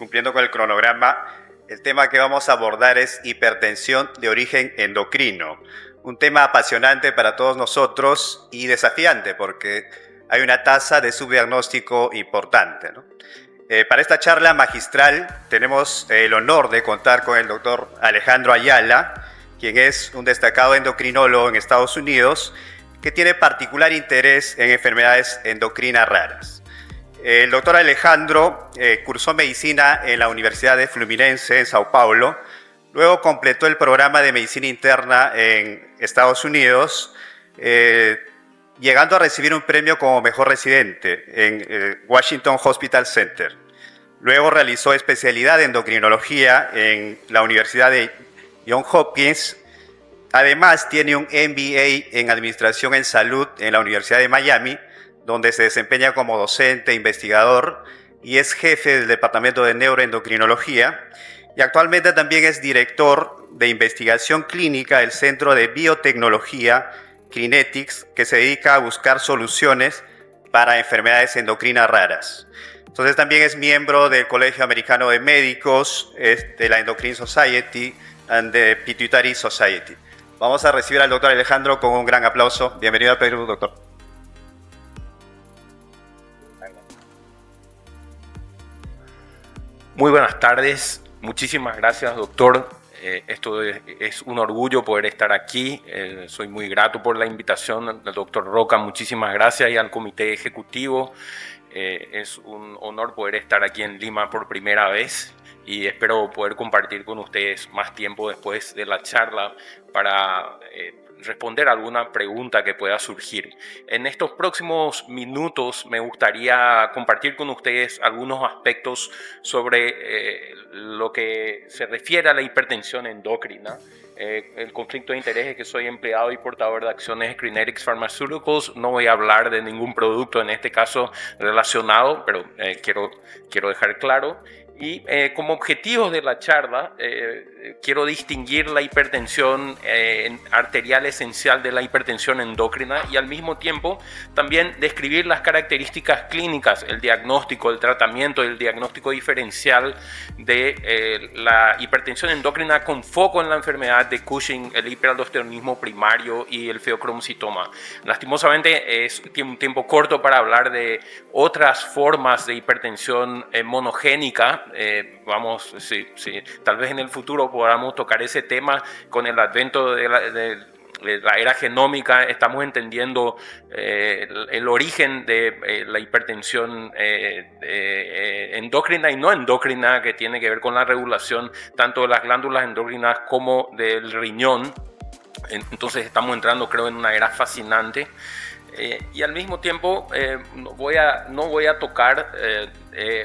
cumpliendo con el cronograma, el tema que vamos a abordar es hipertensión de origen endocrino. Un tema apasionante para todos nosotros y desafiante porque hay una tasa de subdiagnóstico importante, ¿no? Para esta charla magistral tenemos el honor de contar con el doctor Alejandro Ayala, quien es un destacado endocrinólogo en Estados Unidos que tiene particular interés en enfermedades endocrinas raras. El doctor Alejandro cursó medicina en la Universidad de Fluminense en Sao Paulo, luego completó el programa de medicina interna en Estados Unidos, llegando a recibir un premio como mejor residente en Washington Hospital Center. Luego realizó especialidad de endocrinología en la Universidad de Johns Hopkins. Además, tiene un MBA en Administración en Salud en la Universidad de Miami, donde se desempeña como docente, investigador y es jefe del Departamento de Neuroendocrinología. Y actualmente también es director de investigación clínica del Centro de Biotecnología Crinetics, que se dedica a buscar soluciones para enfermedades endocrinas raras. Entonces también es miembro del Colegio Americano de Médicos, de la Endocrine Society and the Pituitary Society. Vamos a recibir al doctor Alejandro con un gran aplauso. Bienvenido a Perú, doctor. Muy buenas tardes. Muchísimas gracias, doctor. Esto es un orgullo poder estar aquí. Soy muy grato por la invitación al doctor Roca. Muchísimas gracias y al comité ejecutivo. Es un honor poder estar aquí en Lima por primera vez y espero poder compartir con ustedes más tiempo después de la charla para responder alguna pregunta que pueda surgir. En estos próximos minutos me gustaría compartir con ustedes algunos aspectos sobre lo que se refiere a la hipertensión endocrina. El conflicto de interés es que soy empleado y portador de acciones de Crinetics Pharmaceuticals. No voy a hablar de ningún producto en este caso relacionado, pero quiero dejar claro. Y como objetivos de la charla, quiero distinguir la hipertensión arterial esencial de la hipertensión endocrina y al mismo tiempo también describir las características clínicas, el diagnóstico, el tratamiento, el diagnóstico diferencial de la hipertensión endocrina con foco en la enfermedad de Cushing, el hiperaldosteronismo primario y el feocromocitoma. Lastimosamente es un tiempo corto para hablar de otras formas de hipertensión monogénica. Tal vez en el futuro podamos tocar ese tema con el advento de la era genómica. Estamos entendiendo el origen de la hipertensión endocrina y no endocrina, que tiene que ver con la regulación tanto de las glándulas endocrinas como del riñón. Entonces estamos entrando, creo, en una era fascinante. Y al mismo tiempo no voy a tocar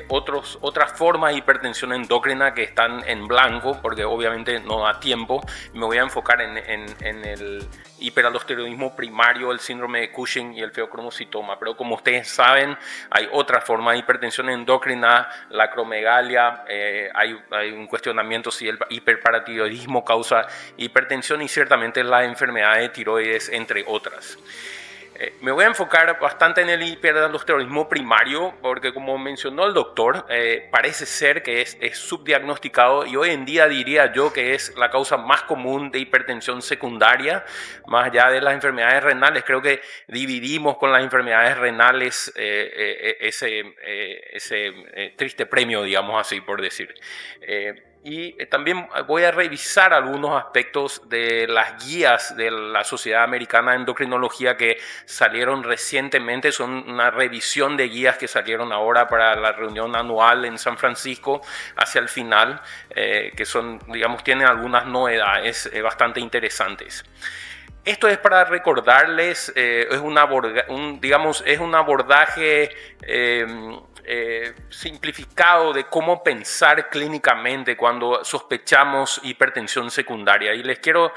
otras formas de hipertensión endocrina que están en blanco, porque obviamente no da tiempo. Me voy a enfocar en el hiperaldosteronismo primario, el síndrome de Cushing y el feocromocitoma. Pero como ustedes saben, hay otras formas de hipertensión endocrina, la acromegalia, hay un cuestionamiento si el hiperparatiroidismo causa hipertensión y ciertamente la enfermedad de tiroides, entre otras. Me voy a enfocar bastante en el hiperaldosteronismo primario porque, como mencionó el doctor, parece ser que es subdiagnosticado y hoy en día diría yo que es la causa más común de hipertensión secundaria, más allá de las enfermedades renales. Creo que dividimos con las enfermedades renales ese triste premio, digamos así, por decir. Y también voy a revisar algunos aspectos de las guías de la Sociedad Americana de Endocrinología que salieron recientemente. Son una revisión de guías que salieron ahora para la reunión anual en San Francisco hacia el final, que son, digamos, tienen algunas novedades bastante interesantes. Esto es para recordarles, es un abordaje simplificado de cómo pensar clínicamente cuando sospechamos hipertensión secundaria. Y les quiero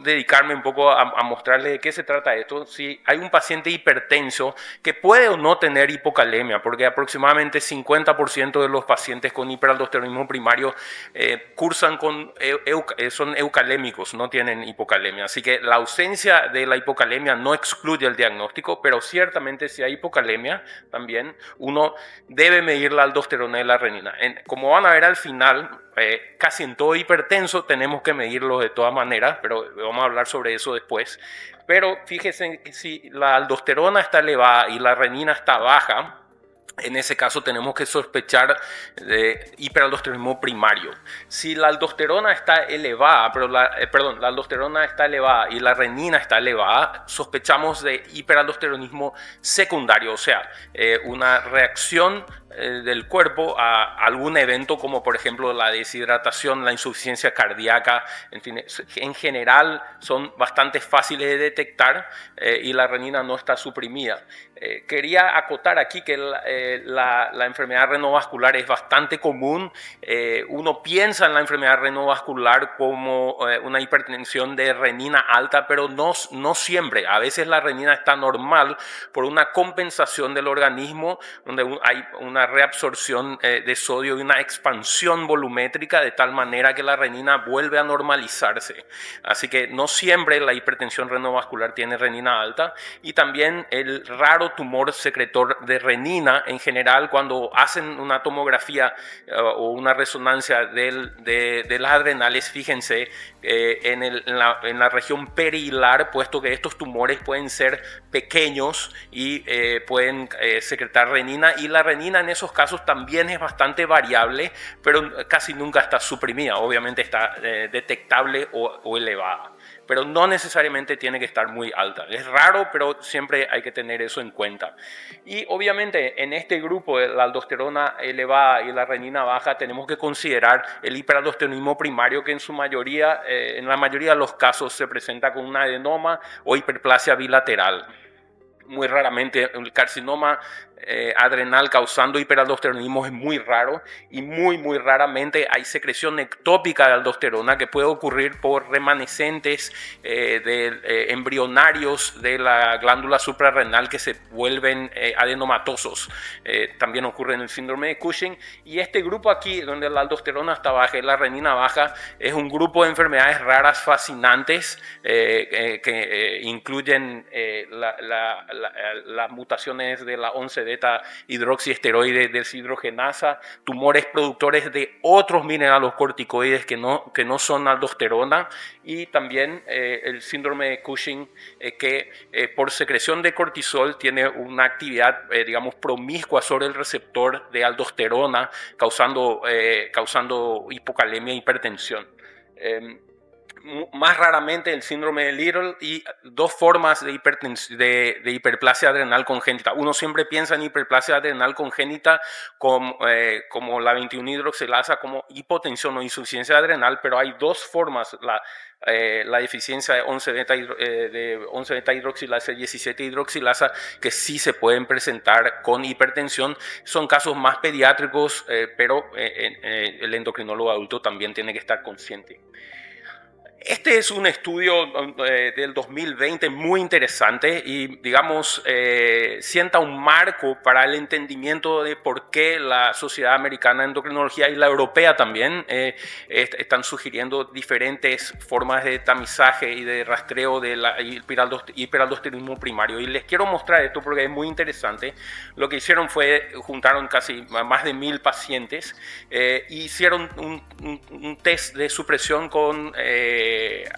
dedicarme un poco a mostrarles de qué se trata esto. Si hay un paciente hipertenso que puede o no tener hipocalemia, porque aproximadamente 50% de los pacientes con hiperaldosteronismo primario son eucalémicos, no tienen hipocalemia. Así que la ausencia de la hipocalemia no excluye el diagnóstico, pero ciertamente si hay hipocalemia también uno debe medir la aldosterona y la renina. Como van a ver al final, casi en todo hipertenso tenemos que medirlo de todas maneras, pero vamos a hablar sobre eso después. Pero fíjense que si la aldosterona está elevada y la renina está baja, en ese caso tenemos que sospechar de hiperaldosteronismo primario. Si la aldosterona está elevada, la aldosterona está elevada y la renina está elevada, sospechamos de hiperaldosteronismo secundario, o sea, una reacción del cuerpo a algún evento como por ejemplo la deshidratación, la insuficiencia cardíaca, en fin, en general son bastante fáciles de detectar y la renina no está suprimida. Quería acotar aquí que la enfermedad renovascular es bastante común. Uno piensa en la enfermedad renovascular como una hipertensión de renina alta, pero no siempre. A veces la renina está normal por una compensación del organismo, donde hay una reabsorción de sodio y una expansión volumétrica de tal manera que la renina vuelve a normalizarse. Así que no siempre la hipertensión renovascular tiene renina alta, y también el raro tumor secretor de renina en general, cuando hacen una tomografía o una resonancia de las adrenales, fíjense en la región perihilar, puesto que estos tumores pueden ser pequeños y pueden secretar renina, y la renina en esos casos también es bastante variable, pero casi nunca está suprimida, obviamente está detectable o elevada, pero no necesariamente tiene que estar muy alta. Es raro, pero siempre hay que tener eso en cuenta. Y obviamente en este grupo de la aldosterona elevada y la renina baja tenemos que considerar el hiperaldosteronismo primario, que en la mayoría de los casos se presenta con un adenoma o hiperplasia bilateral. Muy raramente el carcinoma adrenal causando hiperaldosteronismo es muy raro, y muy raramente hay secreción ectópica de aldosterona, que puede ocurrir por remanescentes embrionarios de la glándula suprarrenal que se vuelven adenomatosos. También ocurre en el síndrome de Cushing. Y este grupo aquí, donde la aldosterona está baja y la renina baja, es un grupo de enfermedades raras fascinantes que incluyen las mutaciones de la 11-beta hidroxiesteroide deshidrogenasa, tumores productores de otros mineralocorticoides que no son aldosterona, y también el síndrome de Cushing, que por secreción de cortisol tiene una actividad, digamos, promiscua sobre el receptor de aldosterona, causando hipocalemia e hipertensión. Más raramente el síndrome de Little, y dos formas de hiperplasia adrenal congénita. Uno siempre piensa en hiperplasia adrenal congénita como la 21-hidroxilasa, como hipotensión o insuficiencia adrenal, pero hay dos formas: la deficiencia de 11-beta hidroxilasa y 17-hidroxilasa, que sí se pueden presentar con hipertensión. Son casos más pediátricos, pero el endocrinólogo adulto también tiene que estar consciente. Este es un estudio del 2020 muy interesante y, digamos, sienta un marco para el entendimiento de por qué la Sociedad Americana de Endocrinología y la Europea también están sugiriendo diferentes formas de tamizaje y de rastreo de la hiperaldosteronismo primario. Y les quiero mostrar esto porque es muy interesante. Lo que hicieron fue juntaron casi más de 1000 pacientes e hicieron un test de supresión con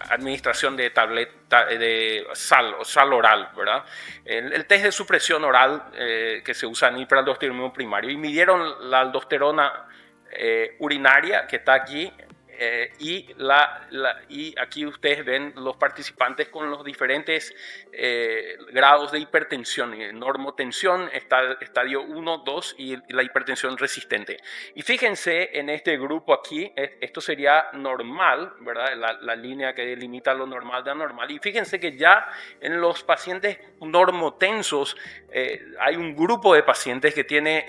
administración de tableta de sal oral, ¿verdad? El test de supresión oral que se usa en hiperaldosteronismo primario, y midieron la aldosterona urinaria, que está aquí, y aquí ustedes ven los participantes con los diferentes grados de hipertensión: normotensión, estadio 1, 2 y la hipertensión resistente. Y fíjense en este grupo aquí, esto sería normal, ¿verdad? La línea que delimita lo normal de anormal. Y fíjense que ya en los pacientes normotensos hay un grupo de pacientes que tiene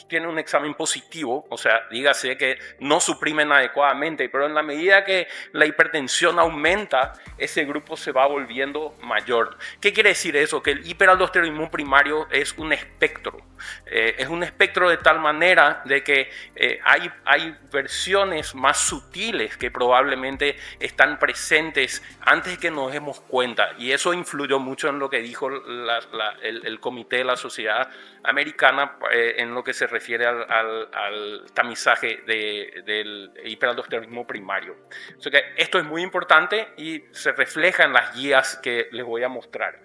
tiene un examen positivo, o sea, dígase que no suprimen adecuadamente, pero en la medida que la hipertensión aumenta, ese grupo se va volviendo mayor. ¿Qué quiere decir eso? Que el hiperaldosteronismo primario es un espectro. Es un espectro de tal manera de que hay versiones más sutiles que probablemente están presentes antes de que nos demos cuenta, y eso influyó mucho en lo que dijo el comité de la Sociedad Americana en lo que se refiere al tamizaje del hiperaldosteronismo primario. O sea que esto es muy importante y se refleja en las guías que les voy a mostrar.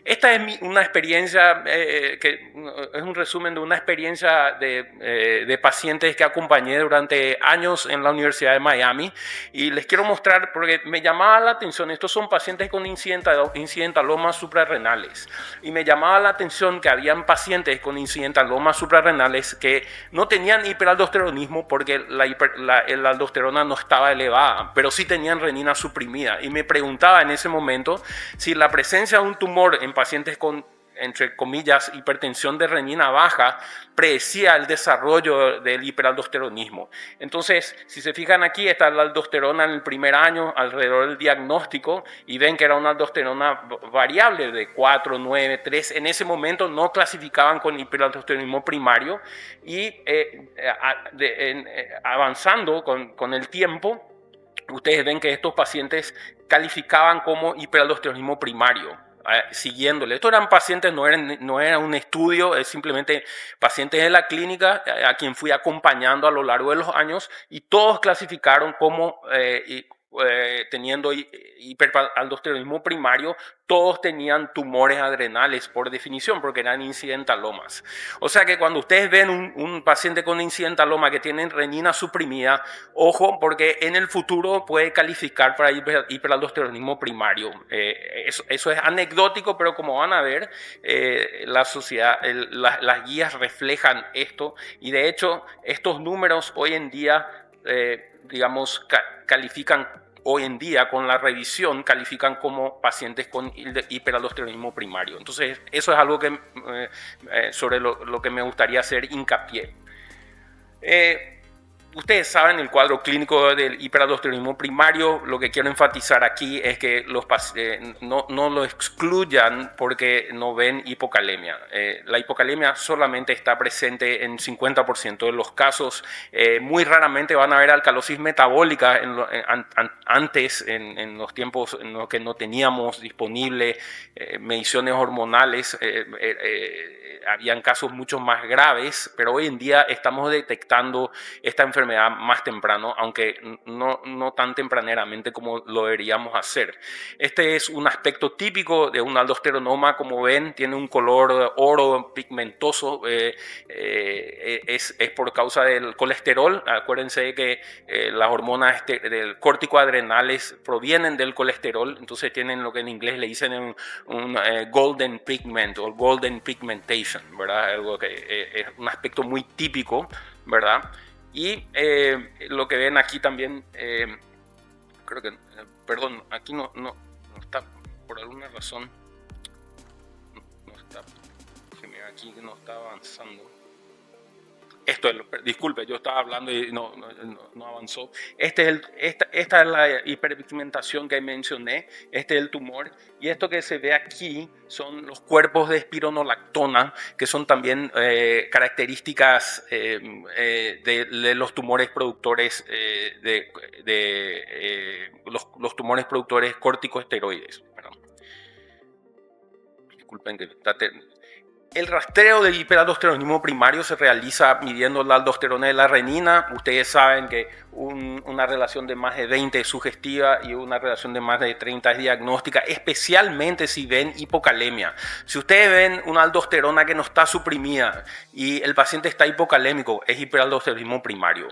Esta es una experiencia que es un resumen de una experiencia de pacientes que acompañé durante años en la Universidad de Miami, y les quiero mostrar porque me llamaba la atención. Estos son pacientes con incidentalomas suprarrenales, y me llamaba la atención que habían pacientes con incidentalomas suprarrenales que no tenían hiperaldosteronismo porque la aldosterona no estaba elevada, pero sí tenían renina suprimida, y me preguntaba en ese momento si la presencia de un tumor en pacientes con, entre comillas, hipertensión de renina baja predecía el desarrollo del hiperaldosteronismo. Entonces, si se fijan aquí, está la aldosterona en el primer año alrededor del diagnóstico, y ven que era una aldosterona variable de 4, 9, 3. En ese momento no clasificaban con hiperaldosteronismo primario, y avanzando con el tiempo, ustedes ven que estos pacientes calificaban como hiperaldosteronismo primario, siguiéndole. Estos eran pacientes, no era un estudio, es simplemente pacientes de la clínica a quien fui acompañando a lo largo de los años, y todos clasificaron como teniendo hiperaldosteronismo primario. Todos tenían tumores adrenales por definición, porque eran incidentalomas. O sea que cuando ustedes ven un paciente con incidentaloma que tiene renina suprimida, ojo, porque en el futuro puede calificar para hiperaldosteronismo primario. Eso es anecdótico, pero como van a ver, la sociedad, las guías reflejan esto, y de hecho estos números hoy en día, digamos, califican hoy en día con la revisión, califican como pacientes con hiperaldosteronismo primario. Entonces, eso es algo que, sobre lo que me gustaría hacer hincapié. Ustedes saben el cuadro clínico del hiperaldosteronismo primario. Lo que quiero enfatizar aquí es que no lo excluyan porque no ven hipocalemia. La hipocalemia solamente está presente en 50% de los casos. Muy raramente van a ver alcalosis metabólica antes, en los tiempos en los que no teníamos disponible mediciones hormonales. Habían casos mucho más graves, pero hoy en día estamos detectando esta enfermedad más temprano, aunque no tan tempraneramente como lo deberíamos hacer. Este es un aspecto típico de un aldosteronoma. Como ven, tiene un color oro pigmentoso. Es por causa del colesterol. Acuérdense que las hormonas del córtico-adrenales provienen del colesterol, entonces tienen lo que en inglés le dicen un golden pigment o golden pigmentation, ¿verdad? Algo que es un aspecto muy típico, ¿verdad? Y lo que ven aquí también, creo que, perdón, aquí no está, por alguna razón, no está, aquí no está avanzando. Disculpe, yo estaba hablando y no avanzó. Esta es la hiperpigmentación que mencioné. Este es el tumor. Y esto que se ve aquí son los cuerpos de espironolactona, que son también características de los tumores productores, los tumores productores corticosteroides. Perdón. Disculpen que está... El rastreo del hiperaldosteronismo primario se realiza midiendo la aldosterona de la renina. Ustedes saben que una relación de más de 20 es sugestiva y una relación de más de 30 es diagnóstica, especialmente si ven hipocalemia. Si ustedes ven una aldosterona que no está suprimida y el paciente está hipocalémico, es hiperaldosteronismo primario,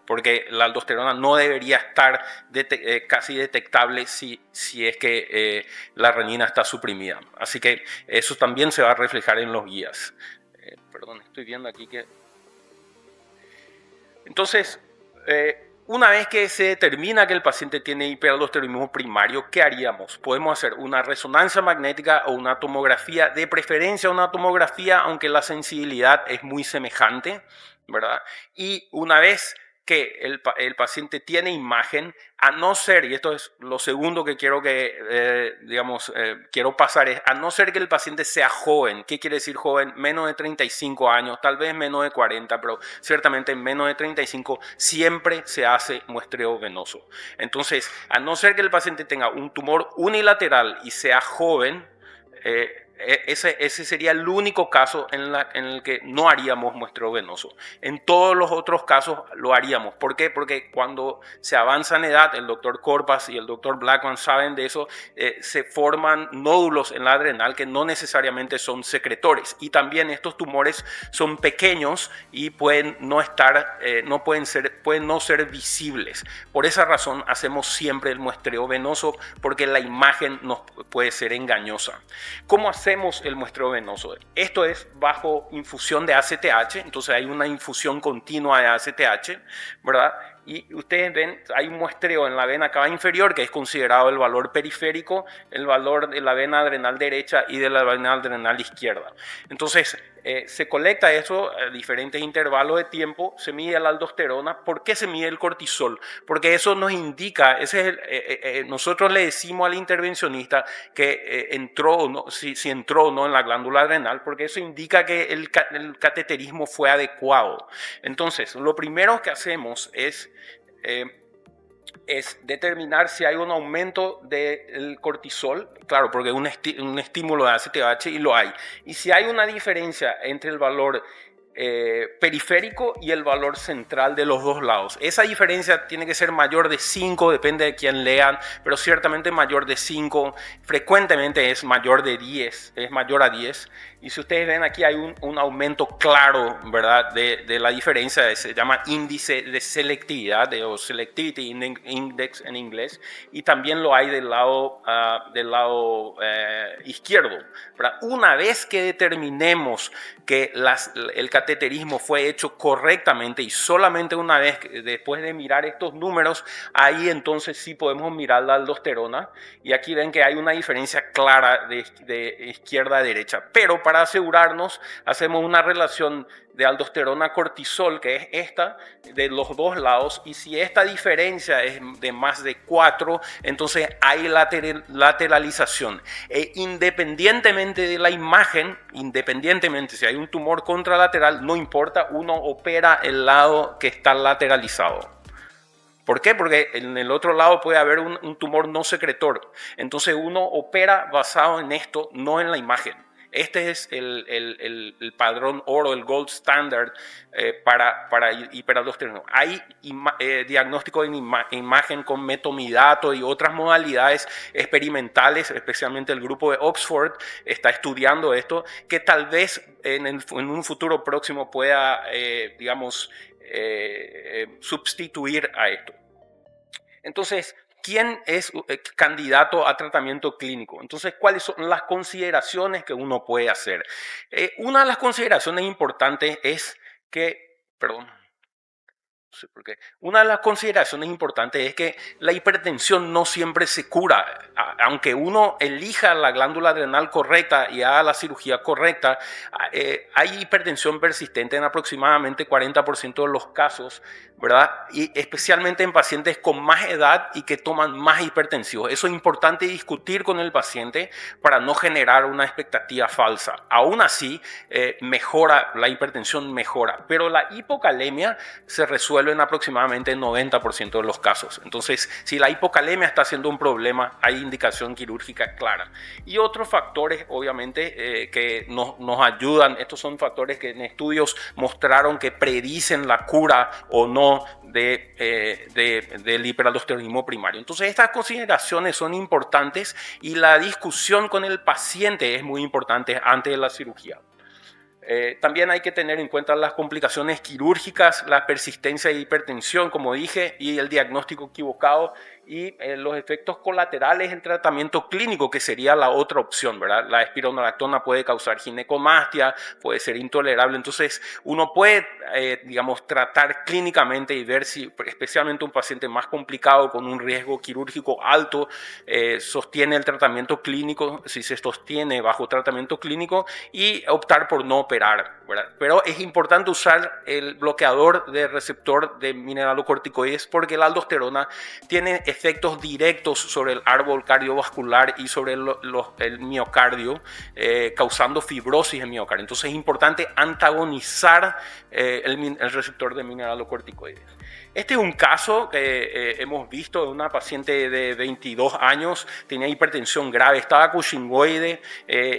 porque la aldosterona no debería estar casi detectable si es que la renina está suprimida. Así que eso también se va a reflejar en los guías. Perdón, estoy viendo aquí que... Entonces, una vez que se determina que el paciente tiene hiperaldosteronismo primario, ¿qué haríamos? Podemos hacer una resonancia magnética o una tomografía, de preferencia una tomografía, aunque la sensibilidad es muy semejante, ¿verdad? Y una vez que el paciente tiene imagen, a no ser, y esto es lo segundo que quiero quiero pasar, es a no ser que el paciente sea joven. ¿Qué quiere decir joven? Menos de 35 años, tal vez menos de 40, pero ciertamente menos de 35 siempre se hace muestreo venoso. Entonces, a no ser que el paciente tenga un tumor unilateral y sea joven, ese sería el único caso en el que no haríamos muestreo venoso. En todos los otros casos lo haríamos. ¿Por qué? Porque cuando se avanza en edad, el doctor Corpas y el doctor Blackman saben de eso, se forman nódulos en la adrenal que no necesariamente son secretores. Y también estos tumores son pequeños y pueden no ser visibles. Por esa razón hacemos siempre el muestreo venoso, porque la imagen nos puede ser engañosa. ¿Cómo hacemos el muestreo venoso? Esto es bajo infusión de ACTH, entonces hay una infusión continua de ACTH, ¿verdad? Y ustedes ven, hay un muestreo en la vena cava inferior, que es considerado el valor periférico, el valor de la vena adrenal derecha y de la vena adrenal izquierda. Entonces, se colecta eso a diferentes intervalos de tiempo, se mide la aldosterona. ¿Por qué se mide el cortisol? Porque eso nos indica, nosotros le decimos al intervencionista que entró o no, si entró o no en la glándula adrenal, porque eso indica que el cateterismo fue adecuado. Entonces, lo primero que hacemos es determinar si hay un aumento del cortisol, claro, porque es un estímulo de ACTH y lo hay. Y si hay una diferencia entre el valor periférico y el valor central de los dos lados. Esa diferencia tiene que ser mayor de 5, depende de quién lean, pero ciertamente mayor de 5, frecuentemente es mayor de 10, es mayor a 10. Y si ustedes ven aquí hay un aumento claro, ¿verdad?, de la diferencia, se llama índice de selectividad, o Selectivity Index en inglés, y también lo hay del lado izquierdo, ¿verdad? Una vez que determinemos que el cateterismo fue hecho correctamente, y solamente una vez después de mirar estos números, ahí entonces sí podemos mirar la aldosterona, y aquí ven que hay una diferencia clara de izquierda a derecha, pero para asegurarnos hacemos una relación de aldosterona-cortisol, que es esta, de los dos lados, y si esta diferencia es de más de 4, entonces hay lateralización. Independientemente de la imagen, independientemente si hay un tumor contralateral, no importa, uno opera el lado que está lateralizado. ¿Por qué? Porque en el otro lado puede haber un tumor no secretor. Entonces uno opera basado en esto, no en la imagen. Este es el padrón oro, el gold standard para hiperaldosteronismo. Hay diagnóstico en imagen con metomidato y otras modalidades experimentales, especialmente el grupo de Oxford está estudiando esto, que tal vez en un futuro próximo pueda, sustituir a esto. Entonces, ¿quién es candidato a tratamiento clínico? Entonces, ¿cuáles son las consideraciones que uno puede hacer? Una de las consideraciones importantes es que, una de las consideraciones importantes es que la hipertensión no siempre se cura. Aunque uno elija la glándula adrenal correcta y haga la cirugía correcta, hay hipertensión persistente en aproximadamente 40% de los casos, ¿verdad? Y especialmente en pacientes con más edad y que toman más hipertensivos. Eso es importante discutir con el paciente para no generar una expectativa falsa. Aún así, la hipertensión mejora, pero la hipocalemia se resuelve en aproximadamente 90% de los casos. Entonces, si la hipocalemia está siendo un problema, hay indicación quirúrgica clara. Y otros factores, obviamente, que nos ayudan, estos son factores que en estudios mostraron que predicen la cura o no del hiperaldosteronismo primario. Entonces, estas consideraciones son importantes y la discusión con el paciente es muy importante antes de la cirugía. También hay que tener en cuenta las complicaciones quirúrgicas, la persistencia de hipertensión, como dije, y el diagnóstico equivocado. y los efectos colaterales en tratamiento clínico, que sería la otra opción, ¿verdad? La espironolactona puede causar ginecomastia, puede ser intolerable, entonces uno puede, digamos, tratar clínicamente y ver si, especialmente un paciente más complicado con un riesgo quirúrgico alto, sostiene el tratamiento clínico, si se sostiene bajo tratamiento clínico, y optar por no operar, ¿verdad? Pero es importante usar el bloqueador de receptor de mineralocorticoides porque la aldosterona tiene efectos directos sobre el árbol cardiovascular y sobre el miocardio, causando fibrosis en miocardio. Entonces es importante antagonizar el receptor de mineralocorticoides. Este es un caso que hemos visto de una paciente de 22 años, tenía hipertensión grave, estaba cushingoide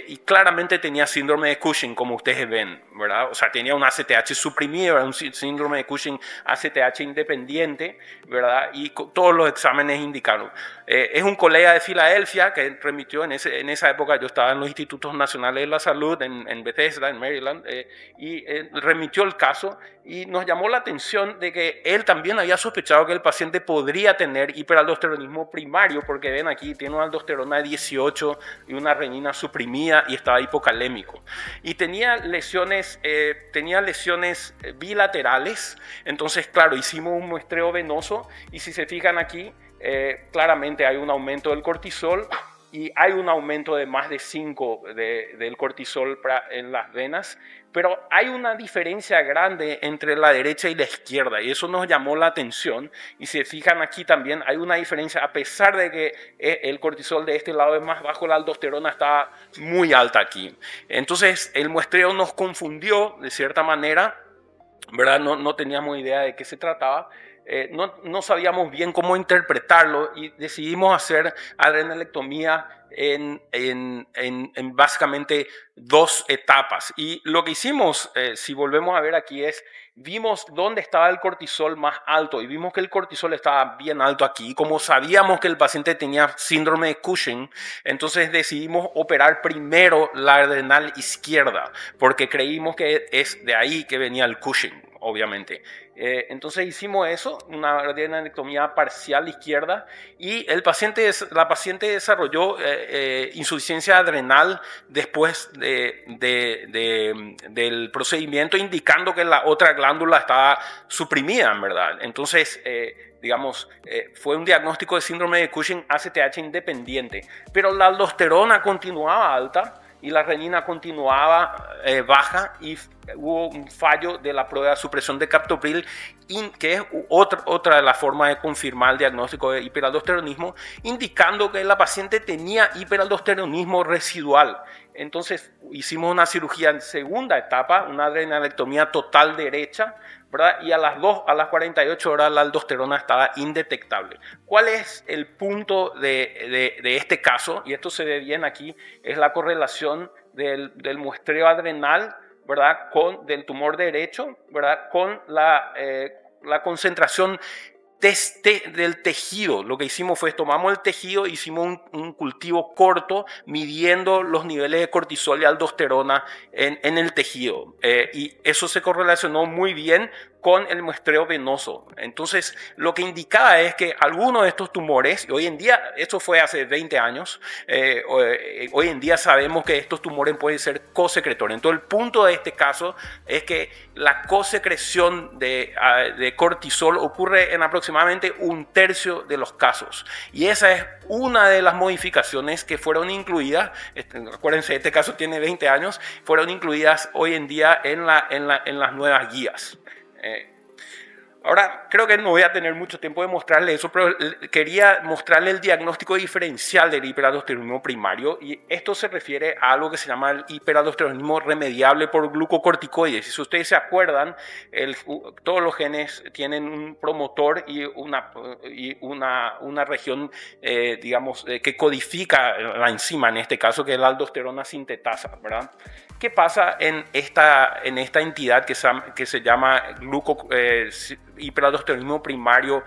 y claramente tenía síndrome de Cushing, como ustedes ven, ¿verdad? O sea, tenía un ACTH suprimido, era un síndrome de Cushing ACTH independiente, ¿verdad? Y todos los exámenes indicaron. Es un colega de Filadelfia que remitió en esa época, yo estaba en los Institutos Nacionales de la Salud en Bethesda, en Maryland, y remitió el caso y nos llamó la atención de que él también había sospechado que el paciente podría tener hiperaldosteronismo primario, porque ven aquí, tiene una aldosterona de 18 y una renina suprimida y estaba hipocalémico. Y tenía lesiones bilaterales, entonces claro, hicimos un muestreo venoso y si se fijan aquí, claramente hay un aumento del cortisol y hay un aumento de más de 5 del cortisol en las venas, pero hay una diferencia grande entre la derecha y la izquierda y eso nos llamó la atención. Y si se fijan aquí también hay una diferencia, a pesar de que el cortisol de este lado es más bajo, la aldosterona está muy alta aquí. Entonces el muestreo nos confundió de cierta manera, ¿verdad? No teníamos idea de qué se trataba. No sabíamos bien cómo interpretarlo y decidimos hacer adrenalectomía en básicamente 2 etapas. Y lo que hicimos, si volvemos a ver aquí, vimos dónde estaba el cortisol más alto y vimos que el cortisol estaba bien alto aquí. Como sabíamos que el paciente tenía síndrome de Cushing, entonces decidimos operar primero la adrenal izquierda porque creímos que es de ahí que venía el Cushing, obviamente. Entonces hicimos eso, una adrenalectomía parcial izquierda y la paciente desarrolló insuficiencia adrenal después del procedimiento, indicando que la otra glándula estaba suprimida, en verdad. Entonces, fue un diagnóstico de síndrome de Cushing ACTH independiente, pero la aldosterona continuaba alta y la renina continuaba baja y hubo un fallo de la prueba de supresión de captopril, que es otra de las formas de confirmar el diagnóstico de hiperaldosteronismo, indicando que la paciente tenía hiperaldosteronismo residual. Entonces hicimos una cirugía en segunda etapa, una adrenalectomía total derecha, ¿verdad? Y a las 48 horas la aldosterona estaba indetectable. ¿Cuál es el punto de este caso? Y esto se ve bien aquí, es la correlación del muestreo adrenal, ¿verdad? Del tumor derecho, ¿verdad? Con la concentración del tejido. Lo que hicimos fue tomamos el tejido, hicimos un cultivo corto midiendo los niveles de cortisol y aldosterona en el tejido y eso se correlacionó muy bien con el muestreo venoso. Entonces lo que indicaba es que algunos de estos tumores, y hoy en día, esto fue hace 20 años, hoy en día sabemos que estos tumores pueden ser cosecretores. Entonces el punto de este caso es que la cosecreción de cortisol ocurre en aproximadamente 1/3 de los casos y esa es una de las modificaciones que fueron incluidas, acuérdense, este caso tiene 20 años, fueron incluidas hoy en día en las nuevas guías. Ahora, creo que no voy a tener mucho tiempo de mostrarle eso, pero quería mostrarle el diagnóstico diferencial del hiperaldosteronismo primario, y esto se refiere a algo que se llama el hiperaldosteronismo remediable por glucocorticoides. Si ustedes se acuerdan, todos los genes tienen un promotor y una región, que codifica la enzima, en este caso, que es la aldosterona sintetasa, ¿verdad? ¿Qué pasa en esta entidad que se llama hiperaldosteronismo primario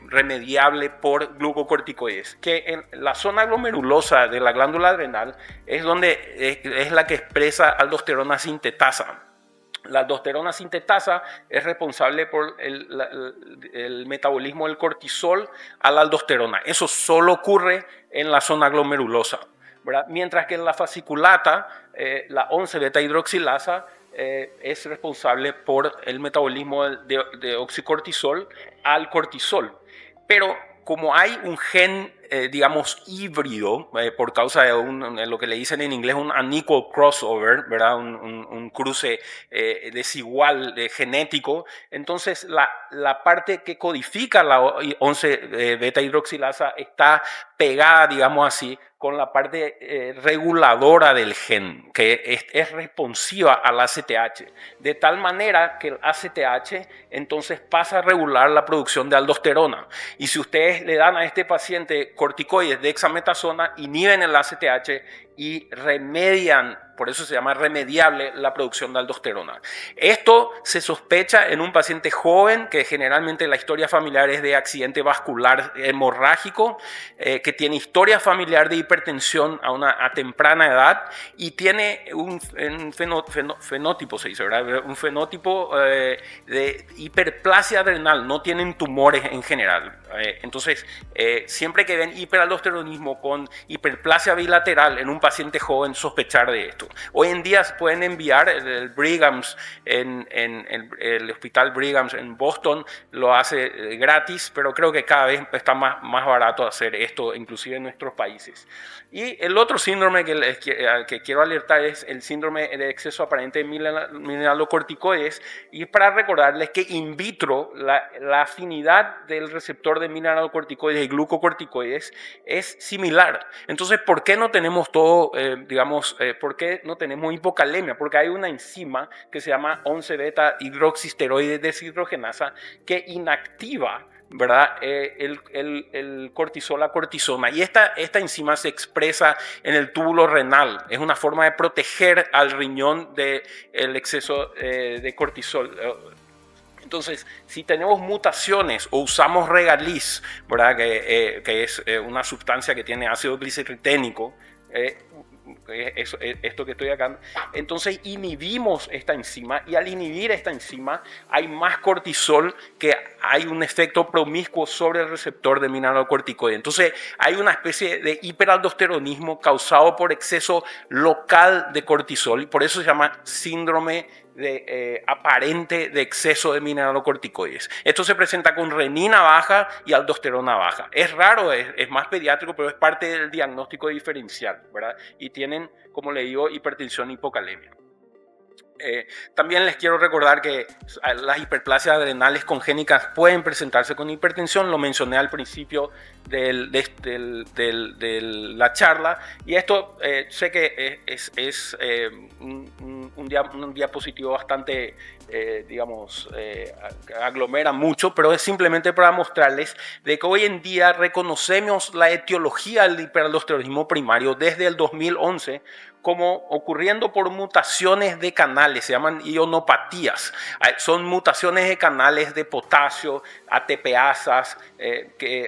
remediable por glucocorticoides? Que en la zona glomerulosa de la glándula adrenal es la que expresa aldosterona sintetasa. La aldosterona sintetasa es responsable por el metabolismo del cortisol a la aldosterona. Eso solo ocurre en la zona glomerulosa, ¿verdad? Mientras que en la fasciculata, la 11-beta-hidroxilasa es responsable por el metabolismo de oxicortisol al cortisol. Pero como hay un gen, digamos, híbrido, por causa de lo que le dicen en inglés un unequal crossover, ¿verdad? Un cruce desigual genético, entonces la parte que codifica la 11-beta-hidroxilasa está pegada, digamos así, con la parte reguladora del gen, que es responsiva al ACTH, de tal manera que el ACTH entonces pasa a regular la producción de aldosterona. Y si ustedes le dan a este paciente corticoides de dexametasona, inhiben el ACTH y remedian, por eso se llama remediable, la producción de aldosterona. Esto se sospecha en un paciente joven, que generalmente la historia familiar es de accidente vascular hemorrágico, que tiene historia familiar de hipertensión a temprana edad y tiene un fenótipo, se dice, ¿verdad? Un fenótipo de hiperplasia adrenal, no tienen tumores en general. Entonces, siempre que ven hiperaldosteronismo con hiperplasia bilateral en un paciente joven, sospechar de esto. Hoy en día se pueden enviar el Brigham's, el hospital Brigham's en Boston lo hace gratis, pero creo que cada vez está más barato hacer esto, inclusive en nuestros países. Y el otro síndrome que quiero alertar es el síndrome de exceso aparente de mineralocorticoides, y para recordarles que in vitro la afinidad del receptor de mineralocorticoides y glucocorticoides es similar. Entonces, ¿por qué no tenemos por qué no tenemos hipocalemia? Porque hay una enzima que se llama 11-beta-hidroxisteroide deshidrogenasa que inactiva, ¿verdad? El cortisol a cortisona. Y esta enzima se expresa en el túbulo renal. Es una forma de proteger al riñón del exceso de cortisol. Entonces, si tenemos mutaciones o usamos Regaliz, ¿verdad? Que es una sustancia que tiene ácido glicerriténico, esto que estoy acá, entonces inhibimos esta enzima, y al inhibir esta enzima hay más cortisol, que hay un efecto promiscuo sobre el receptor de mineralocorticoide. Entonces hay una especie de hiperaldosteronismo causado por exceso local de cortisol, y por eso se llama síndrome aparente de exceso de mineralocorticoides. Esto se presenta con renina baja y aldosterona baja. Es raro, es más pediátrico, pero es parte del diagnóstico diferencial, ¿verdad? Y tienen, como le digo, hipertensión y hipocalemia. También les quiero recordar que las hiperplasias adrenales congénitas pueden presentarse con hipertensión, lo mencioné al principio de la charla, y esto sé que es un diapositivo bastante, aglomera mucho, pero es simplemente para mostrarles de que hoy en día reconocemos la etiología del hiperaldosteronismo primario desde el 2011 como ocurriendo por mutaciones de canales, se llaman ionopatías. Son mutaciones de canales de potasio, ATPasas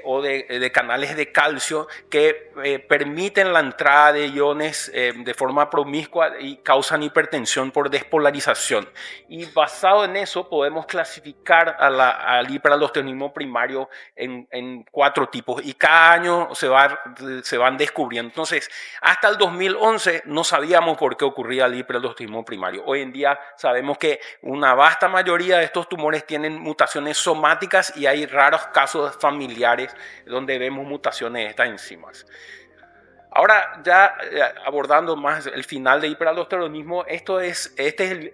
o de canales de calcio que permiten la entrada de iones de forma promiscua y causan hipertensión por despolarización. Y basado en eso podemos clasificar al hiperaldosteronismo primario en 4 tipos, y cada año se van descubriendo. Entonces, hasta el 2011 no sabíamos por qué ocurría el hiperaldosteronismo primario. Hoy en día sabemos que una vasta mayoría de estos tumores tienen mutaciones somáticas, y hay raros casos familiares donde vemos mutaciones de estas enzimas. Ahora, ya abordando más el final de hiperaldosteronismo, esta es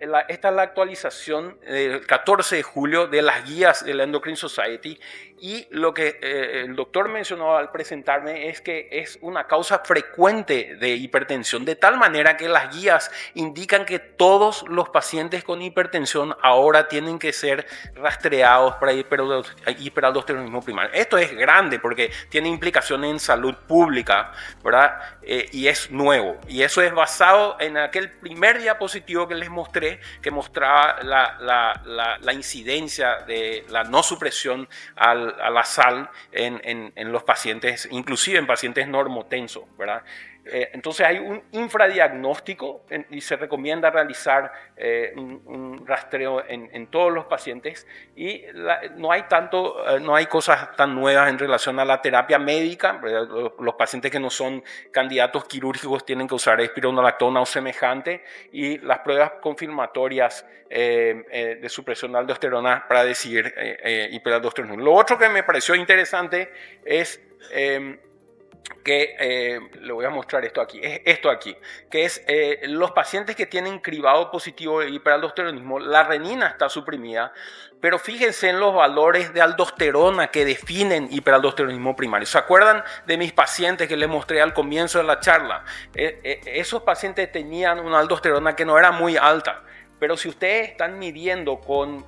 la actualización del 14 de julio de las guías de la Endocrine Society, y lo que el doctor mencionó al presentarme es que es una causa frecuente de hipertensión, de tal manera que las guías indican que todos los pacientes con hipertensión ahora tienen que ser rastreados para hiperaldosteronismo primario. Esto es grande porque tiene implicaciones en salud pública, ¿verdad? Y es nuevo, y eso es basado en aquel primer diapositivo que les mostré, que mostraba la incidencia de la no supresión a la sal en los pacientes, inclusive en pacientes normotensos, ¿verdad? Entonces hay un infradiagnóstico y se recomienda realizar un rastreo en todos los pacientes y no hay cosas tan nuevas en relación a la terapia médica. Los pacientes que no son candidatos quirúrgicos tienen que usar espironolactona o semejante y las pruebas confirmatorias de supresión de aldosterona para decidir hiperaldosteronismo. Lo otro que me pareció interesante es que le voy a mostrar esto aquí, que es los pacientes que tienen cribado positivo de hiperaldosteronismo, la renina está suprimida, pero fíjense en los valores de aldosterona que definen hiperaldosteronismo primario. ¿Se acuerdan de mis pacientes que les mostré al comienzo de la charla? Esos pacientes tenían una aldosterona que no era muy alta. Pero si ustedes están midiendo con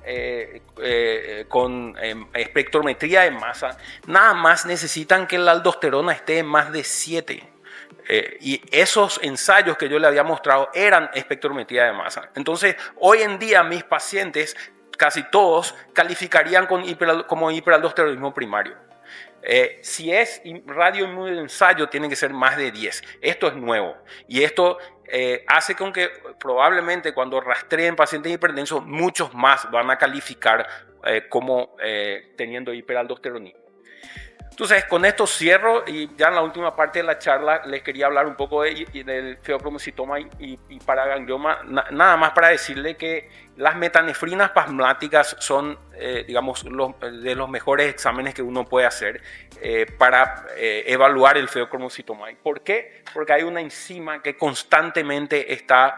espectrometría de masa, nada más necesitan que la aldosterona esté en más de 7. Y esos ensayos que yo le había mostrado eran espectrometría de masa. Entonces, hoy en día mis pacientes, casi todos, calificarían como hiperaldosteronismo primario. Si es radioinmunoensayo, tiene que ser más de 10. Esto es nuevo. Y esto hace con que probablemente cuando rastreen pacientes hipertensos, muchos más van a calificar como teniendo hiperaldosteronismo. Entonces, con esto cierro y ya en la última parte de la charla les quería hablar un poco del feocromocitoma y paraganglioma, nada más para decirle que las metanefrinas plasmáticas son, digamos, de los mejores exámenes que uno puede hacer para evaluar el feocromocitoma. ¿Por qué? Porque hay una enzima que constantemente está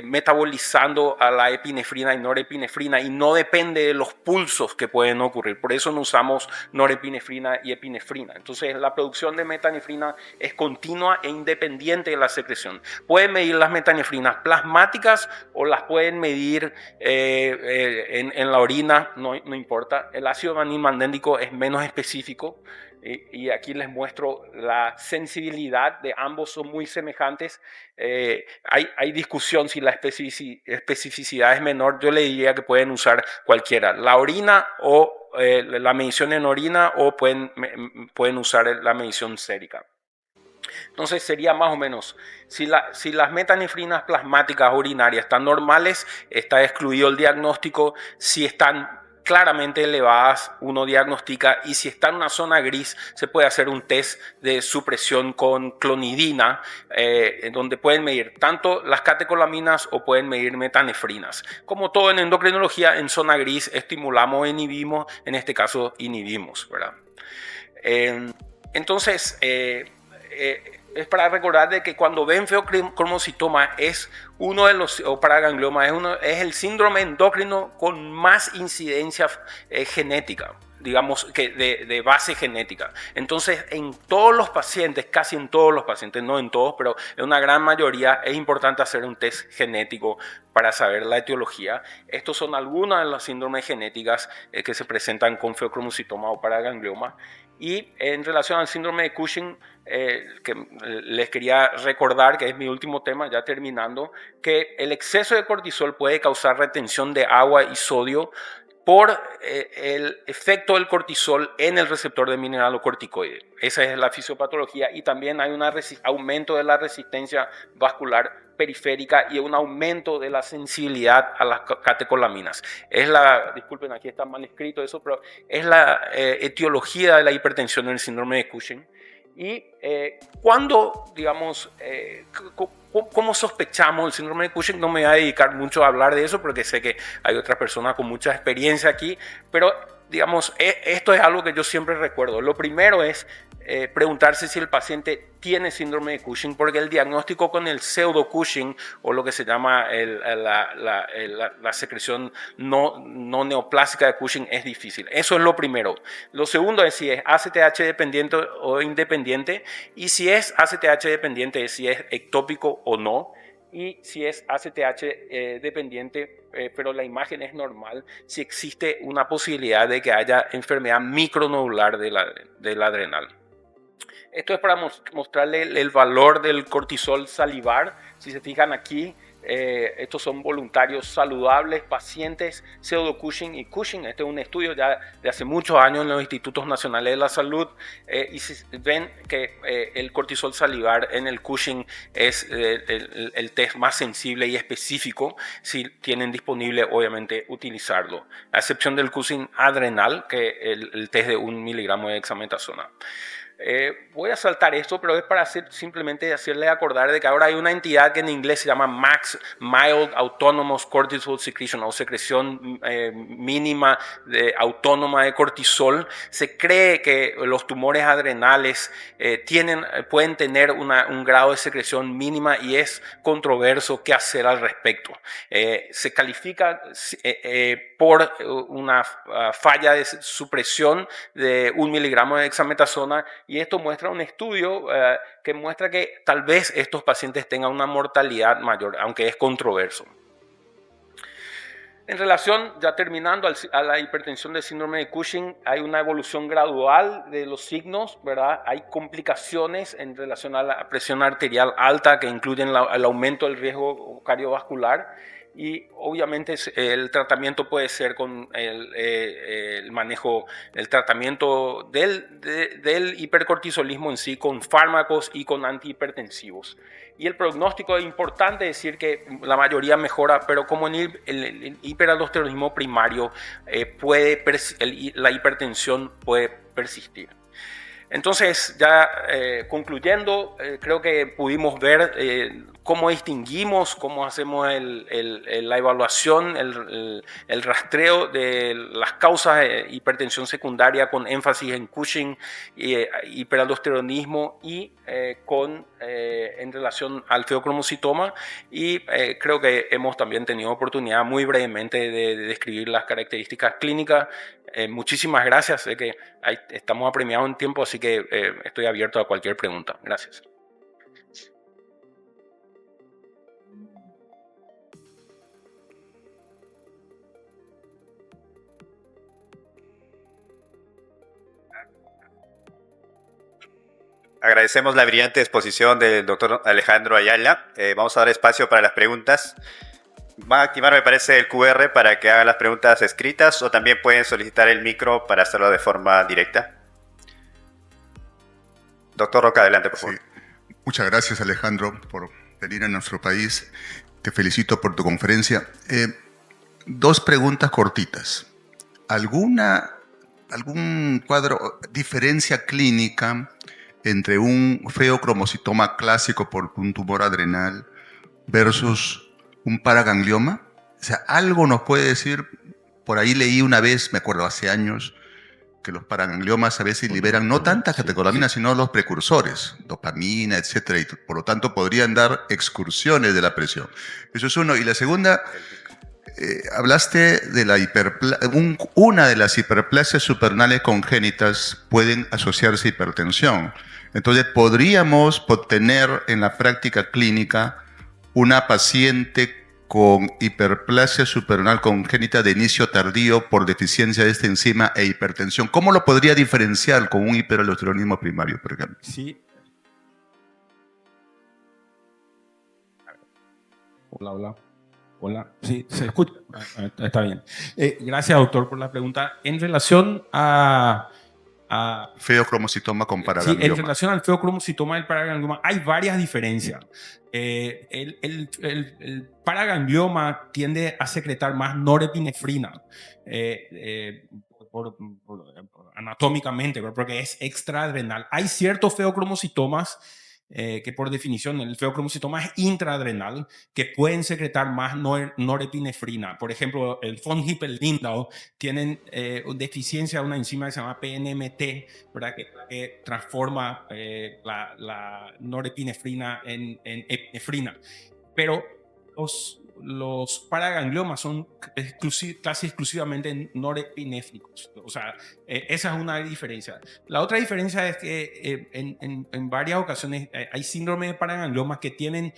metabolizando a la epinefrina y norepinefrina y no depende de los pulsos que pueden ocurrir. Por eso no usamos norepinefrina y epinefrina. Entonces, la producción de metanefrina es continua e independiente de la secreción. Pueden medir las metanefrinas plasmáticas o las pueden medir en la orina, no importa. El ácido vaninmandénico es menos específico y aquí les muestro la sensibilidad de ambos, son muy semejantes. Hay discusión si la especificidad es menor. Yo le diría que pueden usar cualquiera, la orina o la medición en orina, o pueden usar la medición sérica. Entonces sería más o menos, si las metanefrinas plasmáticas urinarias están normales, está excluido el diagnóstico. Si están claramente elevadas, uno diagnostica, y si está en una zona gris, se puede hacer un test de supresión con clonidina, donde pueden medir tanto las catecolaminas o pueden medir metanefrinas. Como todo en endocrinología, en zona gris estimulamos o inhibimos, en este caso inhibimos, ¿verdad? Entonces, es para recordar de que cuando ven feocromocitoma es uno de los, o paraganglioma, es el síndrome endocrino con más incidencia genética, digamos que de base genética. Entonces, en todos los pacientes, casi en todos los pacientes, no en todos, pero en una gran mayoría, es importante hacer un test genético para saber la etiología. Estos son algunas de las síndromes genéticas que se presentan con feocromocitoma o paraganglioma. Y en relación al síndrome de Cushing, que les quería recordar, que es mi último tema, ya terminando, que el exceso de cortisol puede causar retención de agua y sodio por el efecto del cortisol en el receptor de mineralocorticoide. Esa es la fisiopatología, y también hay un aumento de la resistencia vascular periférica y un aumento de la sensibilidad a las catecolaminas. Disculpen, aquí está mal escrito eso, pero es la etiología de la hipertensión en el síndrome de Cushing. Y cuando, digamos, ¿cómo sospechamos el síndrome de Cushing? No me voy a dedicar mucho a hablar de eso porque sé que hay otras personas con mucha experiencia aquí, pero digamos, esto es algo que yo siempre recuerdo. Lo primero es preguntarse si el paciente tiene síndrome de Cushing, porque el diagnóstico con el pseudo Cushing, o lo que se llama la secreción no neoplásica de Cushing, es difícil. Eso es lo primero. Lo segundo es si es ACTH dependiente o independiente, y si es ACTH dependiente, si es ectópico o no. Y si es ACTH dependiente, pero la imagen es normal, si existe una posibilidad de que haya enfermedad micronodular de la adrenal. Esto es para mostrarle el valor del cortisol salivar. Si se fijan aquí, Estos son voluntarios saludables, pacientes pseudo-Cushing y Cushing. Este es un estudio ya de hace muchos años en los Institutos Nacionales de la Salud y si ven que el cortisol salivar en el Cushing es el test más sensible y específico. Si tienen disponible, obviamente, utilizarlo. A excepción del Cushing adrenal, que el test de 1 miligramo de dexametasona. Voy a saltar esto, pero es para simplemente hacerle acordar de que ahora hay una entidad que en inglés se llama Mild Autonomous Cortisol Secretion, o secreción mínima autónoma de cortisol. Se cree que los tumores adrenales pueden tener un grado de secreción mínima y es controverso qué hacer al respecto. Se califica por una falla de supresión de 1 miligramo de dexametasona. Y esto muestra un estudio que muestra que tal vez estos pacientes tengan una mortalidad mayor, aunque es controverso. En relación, ya terminando, a la hipertensión del síndrome de Cushing, hay una evolución gradual de los signos, ¿verdad? Hay complicaciones en relación a la presión arterial alta que incluyen el aumento del riesgo cardiovascular. Y obviamente el tratamiento puede ser con el manejo, el tratamiento del hipercortisolismo en sí, con fármacos y con antihipertensivos. Y el pronóstico es importante decir que la mayoría mejora, pero como en el hiperaldosteronismo primario, la hipertensión puede persistir. Entonces, ya concluyendo, creo que pudimos ver cómo distinguimos, cómo hacemos la evaluación, el rastreo de las causas de hipertensión secundaria con énfasis en Cushing, hiperaldosteronismo y en relación al feocromocitoma. Y creo que hemos también tenido oportunidad muy brevemente de describir las características clínicas. Muchísimas gracias. Sé que estamos apremiados en tiempo, así que estoy abierto a cualquier pregunta. Gracias. Agradecemos la brillante exposición del doctor Alejandro Ayala. Vamos a dar espacio para las preguntas. Van a activar, me parece, el QR para que hagan las preguntas escritas o también pueden solicitar el micro para hacerlo de forma directa. Doctor Roca, adelante, por favor. Sí. Muchas gracias, Alejandro, por venir a nuestro país. Te felicito por tu conferencia. 2 preguntas cortitas. ¿Algún cuadro, diferencia clínica entre un feocromocitoma clásico por un tumor adrenal versus un paraganglioma? O sea, algo nos puede decir. Por ahí leí una vez, me acuerdo hace años, que los paragangliomas a veces liberan no tantas catecolaminas, sino los precursores, dopamina, etcétera, y por lo tanto podrían dar excursiones de la presión. Eso es uno. Y la segunda, hablaste de una de las hiperplasias supernales congénitas pueden asociarse a hipertensión. Entonces, podríamos tener en la práctica clínica una paciente con hiperplasia suprarrenal congénita de inicio tardío por deficiencia de esta enzima e hipertensión. ¿Cómo lo podría diferenciar con un hiperaldosteronismo primario, por ejemplo? Sí. Hola. Sí, se escucha. Está bien. Gracias, doctor, por la pregunta. En relación a feocromocitoma con paraganglioma. Sí, en relación al feocromocitoma del paraganglioma hay varias diferencias. El paraganglioma tiende a secretar más norepinefrina anatómicamente, porque es extraadrenal. Hay ciertos feocromocitomas que por definición el feocromocitoma es intraadrenal, que pueden secretar más norepinefrina. Por ejemplo, el von Hippel-Lindau tienen deficiencia de una enzima que se llama PNMT, ¿verdad? Que transforma la norepinefrina en epinefrina. Pero los paragangliomas son casi exclusivamente norepinéfricos. O sea, esa es una diferencia. La otra diferencia es que en varias ocasiones hay síndrome de paragangliomas que tienen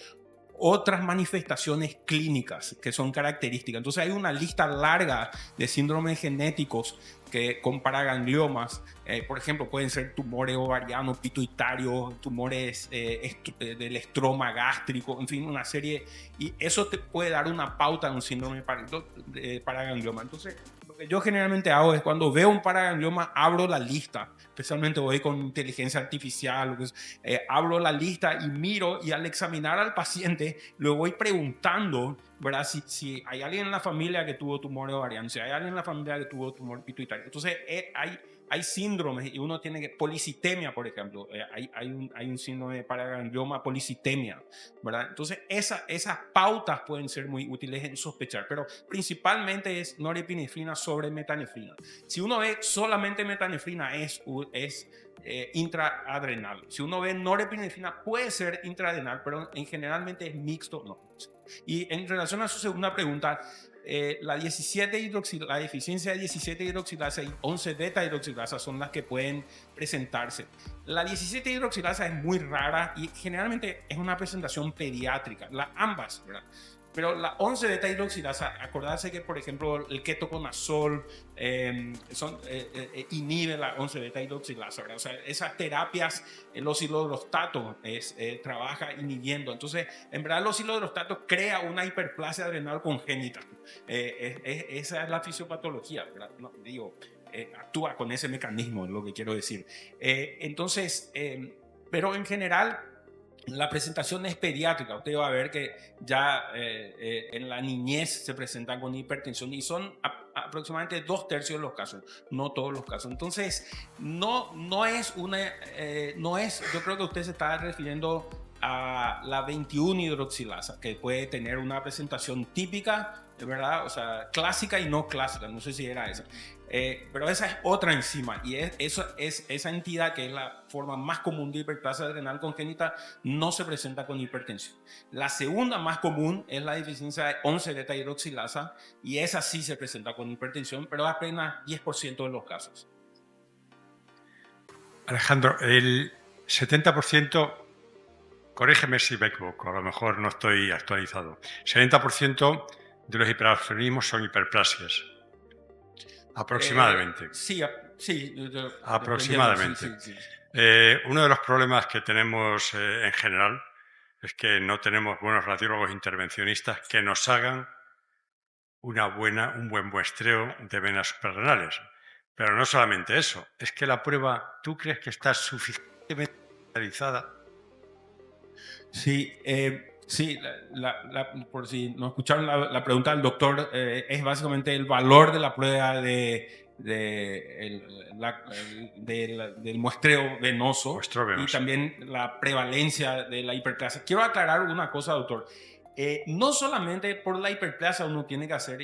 otras manifestaciones clínicas que son características. Entonces hay una lista larga de síndromes genéticos que con paragangliomas, por ejemplo, pueden ser tumores ovarianos, pituitarios, tumores del estroma gástrico, en fin, una serie, y eso te puede dar una pauta de un síndrome de paraganglioma. Entonces, lo que yo generalmente hago es cuando veo un paraganglioma, abro la lista, especialmente hoy con inteligencia artificial, abro la lista y miro, y al examinar al paciente, le voy preguntando, ¿verdad? Si hay alguien en la familia que tuvo tumor ovariano, si hay alguien en la familia que tuvo tumor pituitario. Entonces, hay síndromes y uno tiene que, policitemia, por ejemplo, hay un síndrome de paraganglioma, policitemia, ¿verdad? Entonces, esas pautas pueden ser muy útiles en sospechar, pero principalmente es norepinefrina sobre metanefrina. Si uno ve solamente metanefrina, es intraadrenal. Si uno ve norepinefrina, puede ser intraadrenal, pero generalmente es mixto, no. Y en relación a su segunda pregunta, la deficiencia de 17 hidroxilasa y 11 beta hidroxilasa son las que pueden presentarse. La 17 hidroxilasa es muy rara y generalmente es una presentación pediátrica, ambas, ¿verdad? Pero la 11 beta hidroxilasa, acordarse que, por ejemplo, el ketoconazol inhibe la 11 beta hidroxilasa, ¿verdad? O sea, esas terapias, los silodrostato trabaja inhibiendo. Entonces, en verdad, los silodrostatos crea una hiperplasia adrenal congénita. Esa es la fisiopatología, ¿verdad? No, digo, actúa con ese mecanismo, es lo que quiero decir. Entonces, pero en general, la presentación es pediátrica. Usted va a ver que ya en la niñez se presentan con hipertensión y son aproximadamente 2/3 de los casos, no todos los casos. Entonces, no es, yo creo que usted se está refiriendo a la 21 hidroxilasa, que puede tener una presentación típica, ¿verdad? O sea, clásica y no clásica, no sé si era esa. Pero esa es otra enzima y esa entidad, que es la forma más común de hiperplasia adrenal congénita, no se presenta con hipertensión. La segunda más común es la deficiencia de 11 beta hidroxilasa y esa sí se presenta con hipertensión, pero apenas 10% de los casos. Alejandro, el 70%, corrígeme si me equivoco, a lo mejor no estoy actualizado, 70% de los hiperaldosteronismos son hiperplasias. Aproximadamente. Sí. Aproximadamente. Sí. Uno de los problemas que tenemos en general es que no tenemos buenos radiólogos intervencionistas que nos hagan un buen muestreo de venas suprarrenales. Pero no solamente eso, es que la prueba, ¿tú crees que está suficientemente realizada? Sí, por si no escucharon la pregunta del doctor, es básicamente el valor de la prueba del muestreo venoso y también la prevalencia de la hiperplasia. Quiero aclarar una cosa, doctor. No solamente por la hiperplasia uno tiene que hacer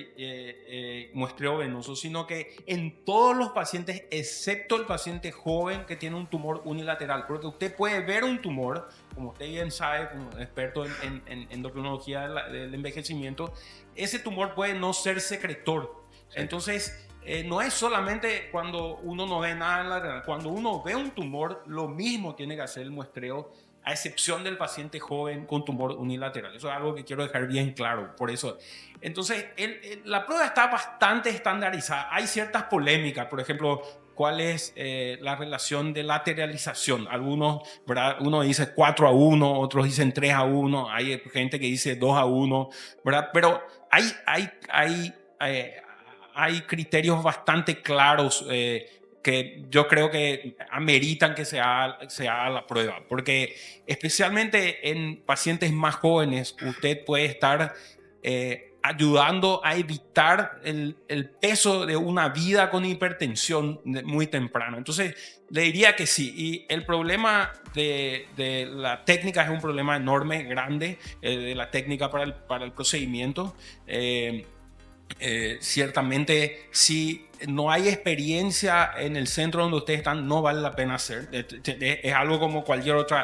muestreo venoso, sino que en todos los pacientes, excepto el paciente joven que tiene un tumor unilateral, porque usted puede ver un tumor, como usted bien sabe, como experto en endocrinología del envejecimiento, ese tumor puede no ser secretor. Sí. Entonces, no es solamente cuando uno no ve nada en la renal, cuando uno ve un tumor, lo mismo tiene que hacer el muestreo, a excepción del paciente joven con tumor unilateral. Eso es algo que quiero dejar bien claro. Por eso, entonces, la prueba está bastante estandarizada. Hay ciertas polémicas, por ejemplo, ¿cuál es la relación de lateralización? Algunos, ¿verdad? Uno dice 4-1, otros dicen 3-1, hay gente que dice 2-1, ¿verdad? Pero hay criterios bastante claros que yo creo que ameritan que se haga la prueba, porque especialmente en pacientes más jóvenes usted puede estar ayudando a evitar el peso de una vida con hipertensión muy temprano. Entonces le diría que sí, y el problema de la técnica es un problema enorme, grande, de la técnica para el procedimiento. Ciertamente, si no hay experiencia en el centro donde ustedes están, no vale la pena hacer. Es algo como cualquier otro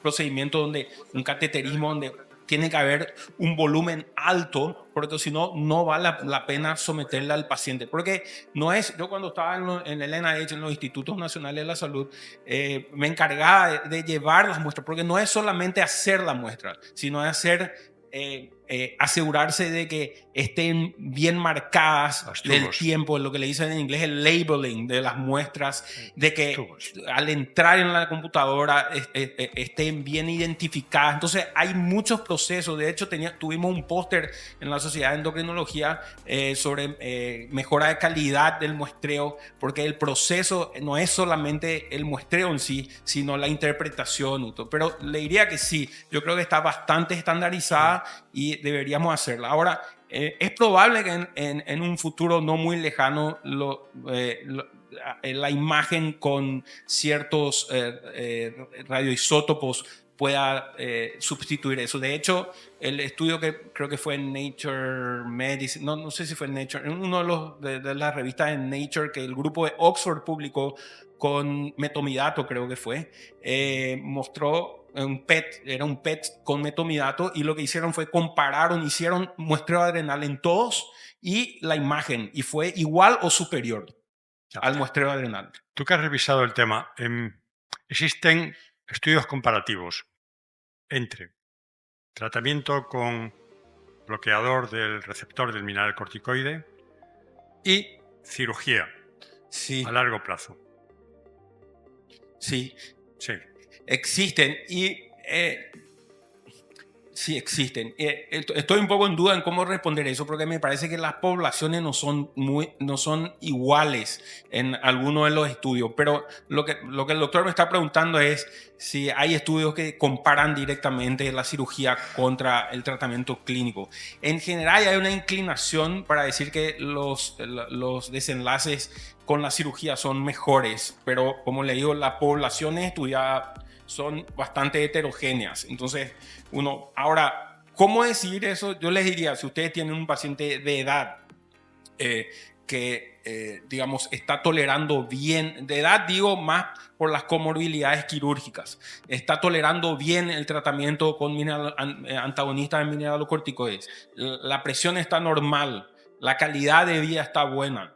procedimiento, donde un cateterismo donde tiene que haber un volumen alto, porque si no, no vale la pena someterle al paciente. Porque no es, yo cuando estaba en el NIH, en los Institutos Nacionales de la Salud, me encargaba de llevar las muestras, porque no es solamente hacer la muestra, sino de hacer... asegurarse de que estén bien marcadas del tiempo, lo que le dicen en inglés el labeling de las muestras, de que al entrar en la computadora estén bien identificadas. Entonces hay muchos procesos. De hecho tuvimos un póster en la Sociedad de Endocrinología sobre mejora de calidad del muestreo, porque el proceso no es solamente el muestreo en sí, sino la interpretación y todo. Pero le diría que sí, yo creo que está bastante estandarizada y deberíamos hacerla. Ahora, es probable que en un futuro no muy lejano la imagen con ciertos radioisótopos pueda sustituir eso. De hecho, el estudio que creo que fue en Nature Medicine, no sé si fue en Nature, en uno de las revistas en Nature que el grupo de Oxford publicó con metomidato, creo que fue, mostró era un PET con metomidato, y lo que hicieron fue hicieron muestreo adrenal en todos y la imagen, y fue igual o superior al muestreo adrenal. Tú que has revisado el tema, existen estudios comparativos entre tratamiento con bloqueador del receptor del mineralocorticoide y cirugía a largo plazo. Sí. Sí. Existen sí existen. Estoy un poco en duda en cómo responder eso, porque me parece que las poblaciones no son iguales en algunos de los estudios. Pero lo que el doctor me está preguntando es si hay estudios que comparan directamente la cirugía contra el tratamiento clínico. En general hay una inclinación para decir que los desenlaces con la cirugía son mejores, pero como le digo, las poblaciones estudiadas son bastante heterogéneas. Entonces, ahora, ¿cómo decidir eso? Yo les diría, si ustedes tienen un paciente de edad que, digamos, está tolerando bien, de edad digo más por las comorbilidades quirúrgicas, está tolerando bien el tratamiento con antagonistas de mineralocorticoides, la presión está normal, la calidad de vida está buena,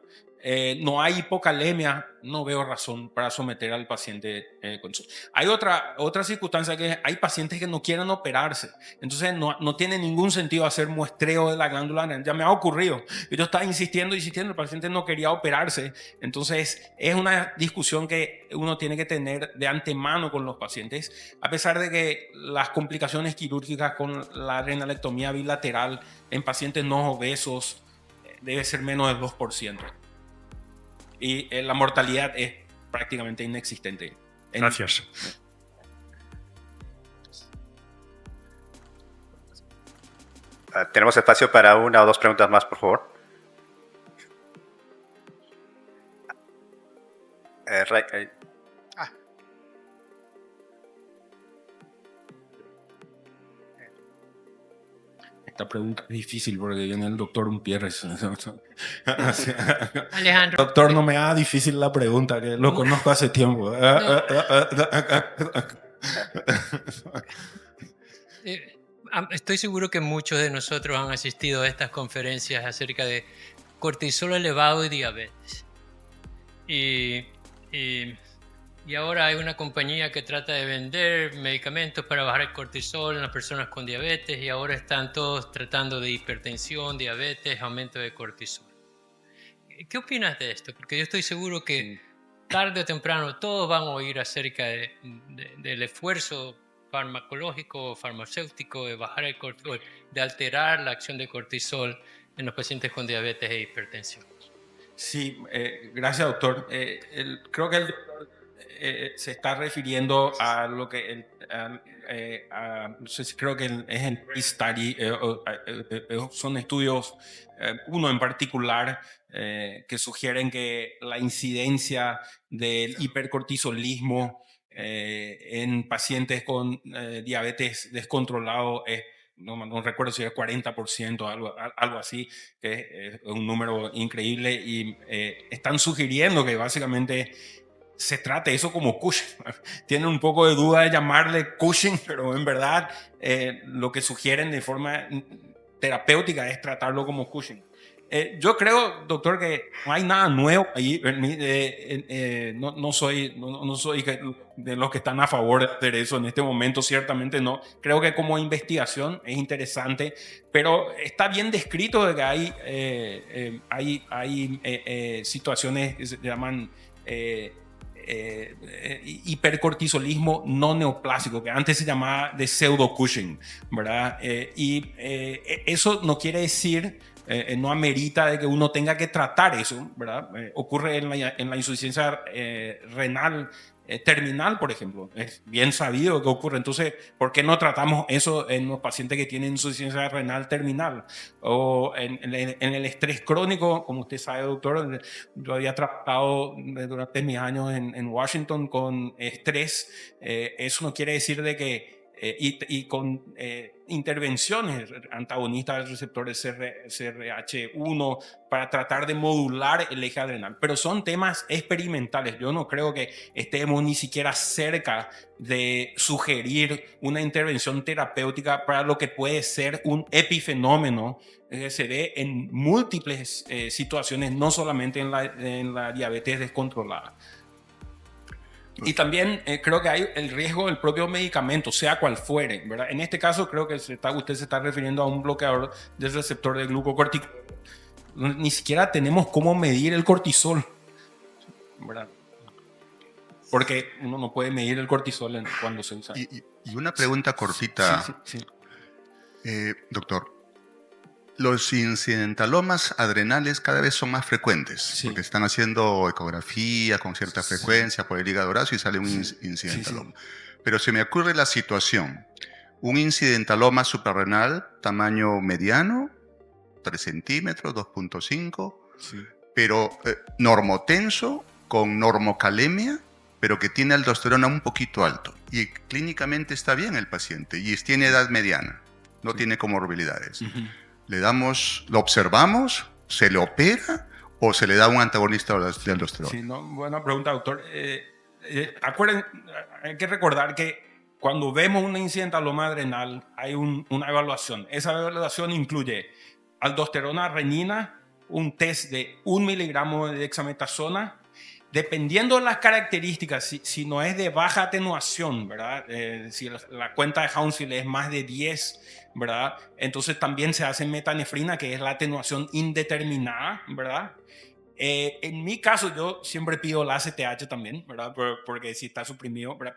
no hay hipocalemia, no veo razón para someter al paciente con eso. Hay otra circunstancia, que hay pacientes que no quieren operarse, entonces no tiene ningún sentido hacer muestreo de la glándula adrenal. Ya me ha ocurrido, yo estaba insistiendo, el paciente no quería operarse. Entonces es una discusión que uno tiene que tener de antemano con los pacientes, a pesar de que las complicaciones quirúrgicas con la adrenalectomía bilateral en pacientes no obesos debe ser menos del 2%. Y la mortalidad es prácticamente inexistente. Gracias. Tenemos espacio para una o dos preguntas más, por favor. Esta pregunta es difícil porque viene el doctor Umpierres. Alejandro. Doctor, no me haga difícil la pregunta, que lo conozco hace tiempo. Estoy seguro que muchos de nosotros han asistido a estas conferencias acerca de cortisol elevado y diabetes. Y ahora hay una compañía que trata de vender medicamentos para bajar el cortisol en las personas con diabetes, y ahora están todos tratando de hipertensión, diabetes, aumento de cortisol. ¿Qué opinas de esto? Porque yo estoy seguro que tarde o temprano todos van a oír acerca del esfuerzo farmacológico o farmacéutico de bajar el cortisol, de alterar la acción de cortisol en los pacientes con diabetes e hipertensión. Sí, gracias, doctor. Creo que se está refiriendo a lo que no sé si creo que es el study, son estudios, uno en particular, que sugieren que la incidencia del hipercortisolismo en pacientes con diabetes descontrolado es, no recuerdo si es 40%, algo así, que es un número increíble, y están sugiriendo que básicamente se trate eso como Cushing. Tienen un poco de duda de llamarle Cushing, pero en verdad lo que sugieren de forma terapéutica es tratarlo como Cushing. Yo creo, doctor, que no hay nada nuevo ahí. No soy de los que están a favor de hacer eso en este momento, ciertamente no. Creo que como investigación es interesante, pero está bien descrito de que hay situaciones que se llaman hipercortisolismo no neoplásico, que antes se llamaba de pseudo-Cushing, ¿verdad? Eso no quiere decir... no amerita de que uno tenga que tratar eso, ¿verdad? Ocurre en la insuficiencia renal terminal, por ejemplo. Es bien sabido que ocurre. Entonces, ¿por qué no tratamos eso en los pacientes que tienen insuficiencia renal terminal? O en el estrés crónico, como usted sabe, doctor, yo había tratado durante mis años en Washington con estrés. Eso no quiere decir de que y con intervenciones antagonistas del receptor de CRH1 para tratar de modular el eje adrenal. Pero son temas experimentales. Yo no creo que estemos ni siquiera cerca de sugerir una intervención terapéutica para lo que puede ser un epifenómeno que se ve en múltiples situaciones, no solamente en la diabetes descontrolada. Y también creo que hay el riesgo del propio medicamento, sea cual fuere, ¿verdad? En este caso creo que usted se está refiriendo a un bloqueador del receptor de glucocorticoide. Ni siquiera tenemos cómo medir el cortisol, ¿verdad? Porque uno no puede medir el cortisol cuando se usa. Y una pregunta cortita, sí. Doctor. Los incidentalomas adrenales cada vez son más frecuentes, Sí. porque están haciendo ecografía con cierta frecuencia por el hígado graso y sale un incidentaloma. Pero se me ocurre la situación, un incidentaloma suprarrenal tamaño mediano, 3 centímetros, 2.5, pero normotenso, con normocalemia, pero que tiene aldosterona un poquito alto. Y clínicamente está bien el paciente y tiene edad mediana, no tiene comorbilidades. Lo observamos, se le opera o se le da un antagonista de aldosterona. Sí, buena pregunta, doctor. Acuérdense, hay que recordar que cuando vemos una incidentaloma adrenal hay una evaluación. Esa evaluación incluye aldosterona, renina, un test de 1 miligramo de dexametasona. Dependiendo de las características, si no es de baja atenuación, ¿verdad? Si la cuenta de Hounsfield es más de 10, ¿verdad? Entonces también se hace metanefrina, que es la atenuación indeterminada, ¿verdad? En mi caso, yo siempre pido la ACTH también, ¿verdad? Porque si está suprimido, ¿verdad?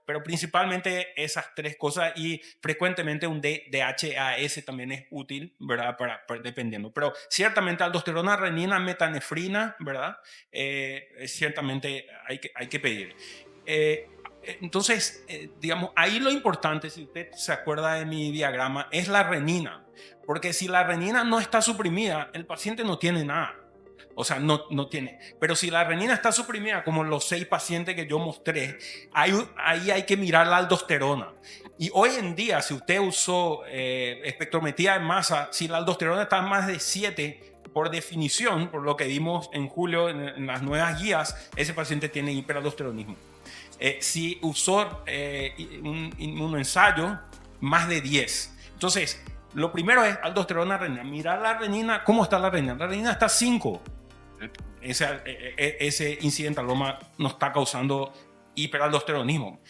Pero principalmente esas tres cosas y frecuentemente un DHAS también es útil, ¿verdad? Dependiendo. Pero ciertamente aldosterona, renina, metanefrina, ¿verdad? Ciertamente hay que pedir. Entonces, digamos, ahí lo importante, si usted se acuerda de mi diagrama, es la renina. Porque si la renina no está suprimida, el paciente no tiene nada. O sea, no tiene. Pero si la renina está suprimida, como los 6 pacientes que yo mostré, ahí hay que mirar la aldosterona. Y hoy en día, si usted usó espectrometría de masa, si la aldosterona está en más de 7, por definición, por lo que vimos en julio en las nuevas guías, ese paciente tiene hiperaldosteronismo. Si usó un ensayo, más de 10. Entonces, lo primero es aldosterona, renina. Mirar la renina, ¿cómo está la renina? La renina está 5. Ese incidentaloma no está causando hiperaldosteronismo.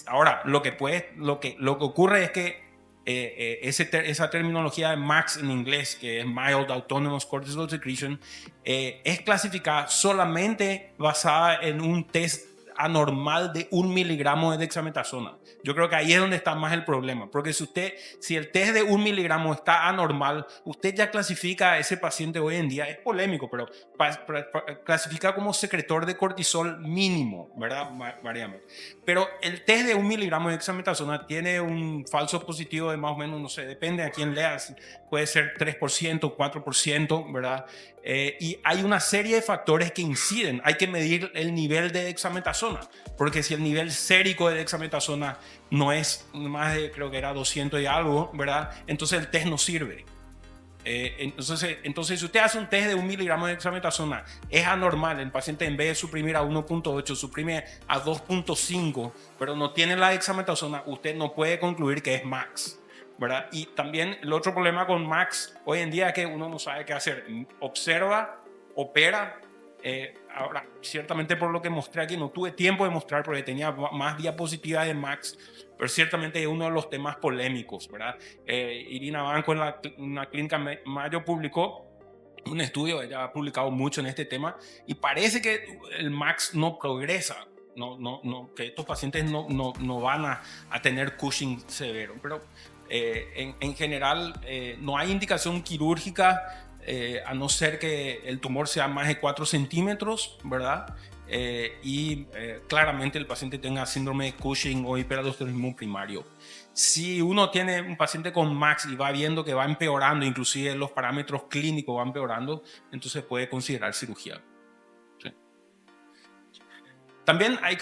Ahora, lo que ocurre es que esa terminología de MAX en inglés, que es Mild Autonomous Cortisol Secretion, es clasificada solamente basada en un test anormal de 1 miligramo de dexametasona. Yo creo que ahí es donde está más el problema, porque si el test de 1 miligramo está anormal, usted ya clasifica a ese paciente hoy en día, es polémico, pero clasifica como secretor de cortisol mínimo, ¿verdad? Pero el test de 1 miligramo de dexametasona tiene un falso positivo de más o menos, no sé, depende a quién leas, puede ser 3%, 4%, ¿verdad? Y hay una serie de factores que inciden. Hay que medir el nivel de dexametasona, porque si el nivel sérico de dexametasona no es más de, creo que era 200 y algo, ¿verdad? Entonces el test no sirve. Entonces, si usted hace un test de 1 miligramo de dexametasona, es anormal. El paciente, en vez de suprimir a 1.8, suprime a 2.5, pero no tiene la dexametasona, usted no puede concluir que es max, ¿verdad? Y también el otro problema con max hoy en día es que uno no sabe qué hacer. Observa, opera. Ahora, ciertamente por lo que mostré aquí, no tuve tiempo de mostrar porque tenía más diapositivas de max, pero ciertamente es uno de los temas polémicos, ¿verdad? Irina Banco en la clínica Mayo publicó un estudio, ella ha publicado mucho en este tema, y parece que el max no progresa, que estos pacientes no van a tener Cushing severo, pero en general no hay indicación quirúrgica, a no ser que el tumor sea más de 4 centímetros, ¿verdad? Claramente el paciente tenga síndrome de Cushing o hiperaldosteronismo primario. Si uno tiene un paciente con max y va viendo que va empeorando, inclusive los parámetros clínicos van empeorando, entonces puede considerar cirugía. ¿Sí? También hay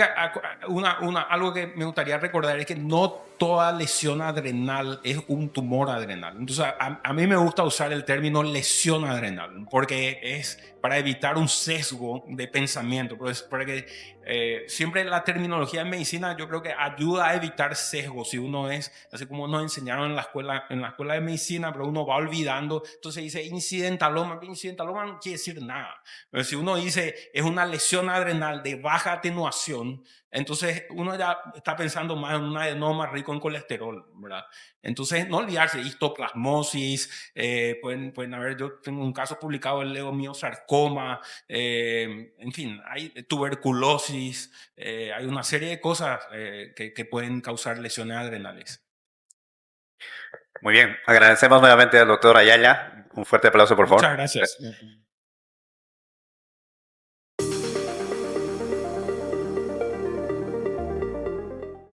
algo que me gustaría recordar es que no toda lesión adrenal es un tumor adrenal. Entonces, a mí me gusta usar el término lesión adrenal porque es para evitar un sesgo de pensamiento. Porque siempre la terminología en medicina yo creo que ayuda a evitar sesgos. Si uno es, así como nos enseñaron en la escuela de medicina, pero uno va olvidando, entonces dice incidentaloma. Incidentaloma no quiere decir nada. Pero si uno dice es una lesión adrenal de baja atenuación, entonces uno ya está pensando más en un adenoma rico en colesterol, ¿verdad? Entonces no olvidarse, histoplasmosis, pueden haber, yo tengo un caso publicado del leomiosarcoma, en fin, hay tuberculosis, hay una serie de cosas que pueden causar lesiones adrenales. Muy bien, agradecemos nuevamente al doctor Ayala. Un fuerte aplauso, por favor. Muchas gracias.